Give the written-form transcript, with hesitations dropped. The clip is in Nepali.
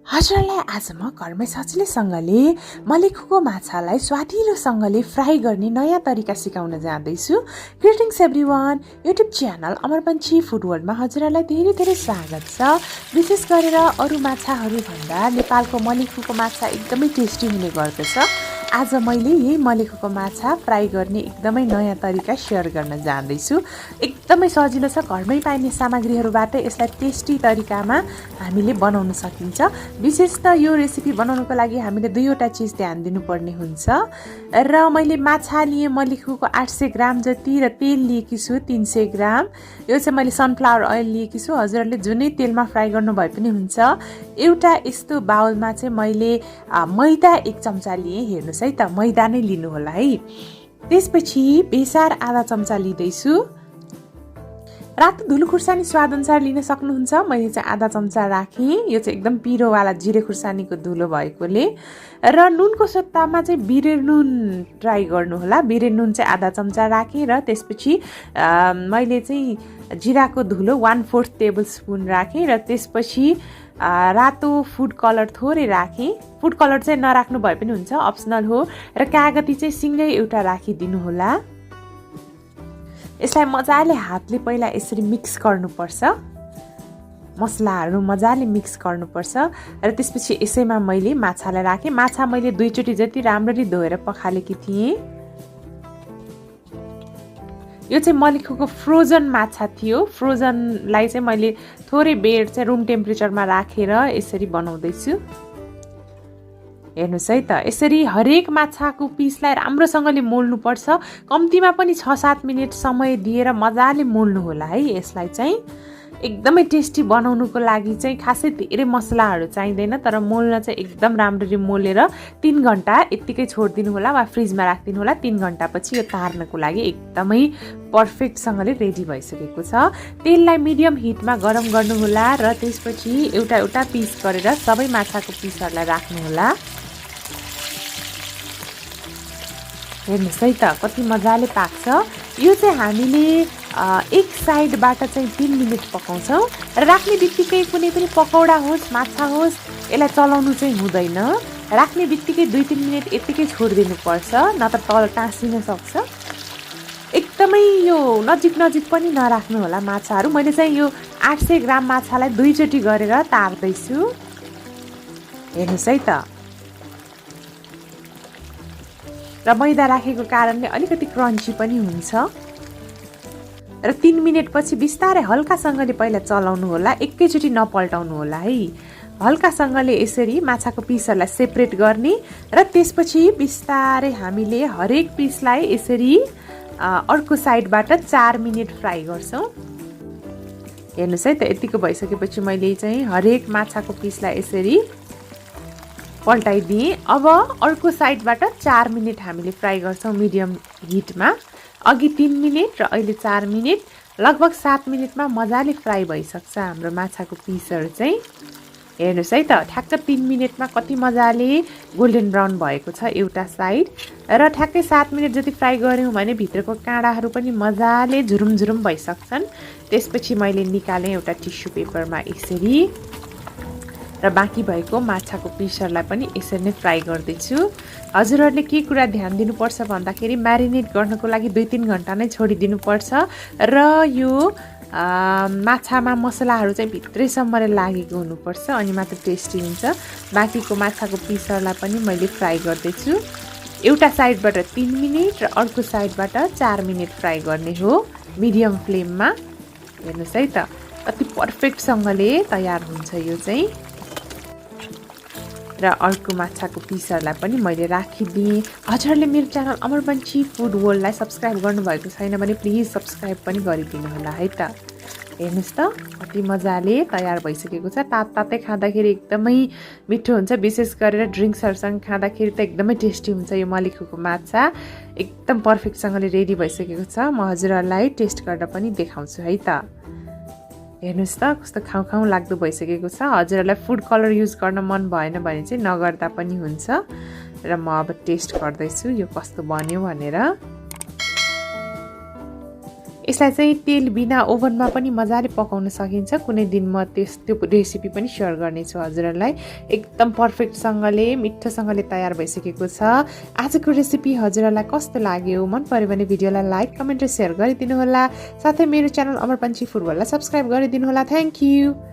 हजुरलाई आज म घरमै सजिलैसँगले मलेखुको माछालाई स्वादिलोसँगले फ्राई गर्ने नयाँ तरिका सिकाउन जाँदैछु। Greetings everyone, YouTube channel Amarpanchi food वर्ल्डमा हजुरलाई धेरै धेरै स्वागत छ। विशेष गरेर अरू माछाहरू भन्दा नेपालको मलेखुको माछा एकदमै टेस्टी हुने गर्दछ। आज मैले यही मलेखुको माछा फ्राई गर्ने एकदमै नयाँ तरिका सेयर गर्न जाँदैछु। एकदमै सजिलो छ, घरमै पाइने सामग्रीहरूबाट यसलाई टेस्टी तरिकामा हामीले बनाउन सकिन्छ। विशेष त यो रेसिपी बनाउनको लागि हामीले दुईवटा चिज ध्यान दिनुपर्ने हुन्छ। र मैले माछा लिए मलेखुको 800 ग्राम जति र तेल लिएकी छु 300 ग्राम। यो चाहिँ मैले सनफ्लावर ओइल लिएकी छु। हजुरहरूले जुनै तेलमा फ्राई गर्नु भए पनि हुन्छ। एउटा यस्तो बाउलमा चाहिँ मैले मैदा 1 चम्चा लिएँ। हेर्नुहोस् है त, मैदा नै लिनु होला है। त्यसपछि बेसार आधा चम्चा लिँदैछु। रातो धुलो खुर्सानी स्वादअनुसार लिन सक्नुहुन्छ। मैले चाहिँ आधा चम्चा राखेँ। यो चाहिँ एकदम पिरोवाला जिरे खुर्सानीको धुलो भएकोले। र नुनको सट्टामा चाहिँ बिरे नुन ट्राई गर्नुहोला। बिरे नुन चाहिँ आधा चम्चा राखेँ र त्यसपछि मैले चाहिँ जिराको धुलो 1/4 टेबलस्पुन राखेँ र त्यसपछि रातो फुड कलर थोरै राखेँ। फुड कलर चाहिँ नराख्नु भए पनि हुन्छ, अप्सनल हो। र कागती चाहिँ सिङ्गै एउटा राखिदिनु होला। यसलाई मजाले हातले पहिला यसरी मिक्स गर्नुपर्छ। मसलाहरू मजाले मिक्स गर्नुपर्छ र त्यसपछि यसैमा मैले माछालाई राखेँ। माछा मैले 2 चोटि जति राम्ररी धोएर पखालेकी थिएँ। यो चाहिँ मलेखुको फ्रोजन माछा थियो। फ्रोजनलाई चाहिँ मैले थोरै बेर चाहिँ रुम टेम्परेचरमा राखेर यसरी बनाउँदैछु। हेर्नुहोस् है त, यसरी हरेक माछाको पिसलाई राम्रोसँगले मोल्नुपर्छ। कम्तीमा पनि 6-7 मिनट समय दिएर मजाले मोल्नु होला है। यसलाई चाहिँ एकदमै टेस्टी बनाउनुको लागि चाहिँ खासै धेरै मसलाहरू चाहिँदैन, तर मोल्न चाहिँ एकदम राम्ररी मोलेर 3 घन्टा यत्तिकै छोडिदिनु होला वा फ्रिजमा राखिदिनु होला। 3 घन्टापछि यो तार्नको लागि एकदमै पर्फेक्टसँगले रेडी भइसकेको छ। तेललाई मिडियम हिटमा गरम गर्नुहोला र त्यसपछि एउटा एउटा पिस गरेर सबै माछाको पिसहरूलाई राख्नुहोला। हेर्नुहोस् है त, कति मजाले पाक्छ। यो चाहिँ हामीले एक साइडबाट चाहिँ 3 मिनट पकाउँछौँ र राख्ने बित्तिकै कुनै पनि पकौडा होस् माछा होस् यसलाई चलाउनु चाहिँ हुँदैन। राख्ने बित्तिकै 2-3 मिनट यत्तिकै छोडिदिनुपर्छ, नत्र तल टाँसिन सक्छ। एकदमै यो नजिक नजिक पनि नराख्नु होला माछाहरू। मैले चाहिँ यो 800 ग्राम माछालाई 2 चोटि गरेर तार्दैछु। हेर्नुहोस् है त, र मैदा राखेको कारणले अलिकति क्रन्ची पनि हुन्छ। र 3 मिनटपछि बिस्तारै हल्कासँगले पहिला चलाउनु होला, एकैचोटि नपल्टाउनु होला है। हल्कासँगले यसरी माछाको पिसहरूलाई सेपरेट गर्ने र त्यसपछि बिस्तारै हामीले हरेक पिसलाई यसरी अर्को साइडबाट 4 मिनट फ्राई गर्छौँ। हेर्नुहोस् है त, यतिको भइसकेपछि मैले चाहिँ हरेक माछाको पिसलाई यसरी पल्टाइदिएँ। अब अर्को साइडबाट 4 मिनट हामीले फ्राई गर्छौँ मिडियम हिटमा। अघि 3 मिनट र अहिले 4 मिनट, लगभग 7 मिनटमा मजाले फ्राई भइसक्छ हाम्रो माछाको पिसहरू चाहिँ। हेर्नुहोस् है त, ठ्याक्क 3 मिनटमा कति मजाले गोल्डन ब्राउन भएको छ एउटा साइड। र ठ्याक्कै 7 मिनट जति फ्राई गऱ्यौँ भने भित्रको काँडाहरू पनि मजाले झुरुम झुरुम भइसक्छन्। त्यसपछि मैले निकालेँ एउटा टिस्यु पेपरमा यसरी, र बाँकी भएको माछाको पिसहरूलाई पनि यसरी नै फ्राई गर्दैछु। हजुरहरूले के कुरा ध्यान दिनुपर्छ भन्दाखेरि म्यारिनेट गर्नको लागि 2-3 घन्टा नै छोडिदिनुपर्छ र यो माछामा मसलाहरू चाहिँ भित्रैसम्म लागेको हुनुपर्छ, अनि मात्र टेस्टी हुन्छ। बाँकीको माछाको पिसहरूलाई पनि मैले फ्राई गर्दैछु। एउटा साइडबाट 3 मिनट र अर्को साइडबाट 4 मिनट फ्राई गर्ने हो मिडियम फ्लेममा। हेर्नुहोस् है त, कति पर्फेक्टसँगले तयार हुन्छ यो चाहिँ। र अर्को माछाको पिसहरूलाई पनि मैले राखिदिएँ। हजुरहरूले मेरो च्यानल अमरपन्ची फुड वर्ल्डलाई सब्सक्राइब गर्नुभएको छैन भने प्लिज सब्सक्राइब पनि गरिदिनु होला है त। हेर्नुहोस् त, कति मजाले तयार भइसकेको छ। तातै खाँदाखेरि एकदमै मिठो हुन्छ। विशेष गरेर ड्रिङ्क्सहरूसँग खाँदाखेरि त एकदमै टेस्टी हुन्छ। यो मलेखुको माछा एकदम पर्फेक्टसँगले रेडी भइसकेको छ। म हजुरहरूलाई टेस्ट गरेर पनि देखाउँछु है त। हेर्नुहोस् त, कस्तो खाउँ खाउँ लाग्दो भइसकेको छ। हजुरहरूलाई फुड कलर युज गर्न मन भएन भने चाहिँ नगर्दा पनि हुन्छ। र म अब टेस्ट गर्दैछु यो कस्तो बन्यो भनेर। यसलाई चाहिँ तेल बिना ओभनमा पनि मजाले पकाउन सकिन्छ। कुनै दिन म त्यो रेसिपी पनि सेयर गर्नेछु हजुरहरूलाई। एकदम पर्फेक्टसँगले मिठोसँगले तयार भइसकेको छ। आजको रेसिपी हजुरहरूलाई कस्तो लाग्यो? मन पर्यो भने भिडियोलाई लाइक कमेन्ट र सेयर गरिदिनु होला। साथै मेरो च्यानल अमर पन्छी फुड वर्ल्डलाई सब्स्क्राइब गरिदिनु होला। Thank you.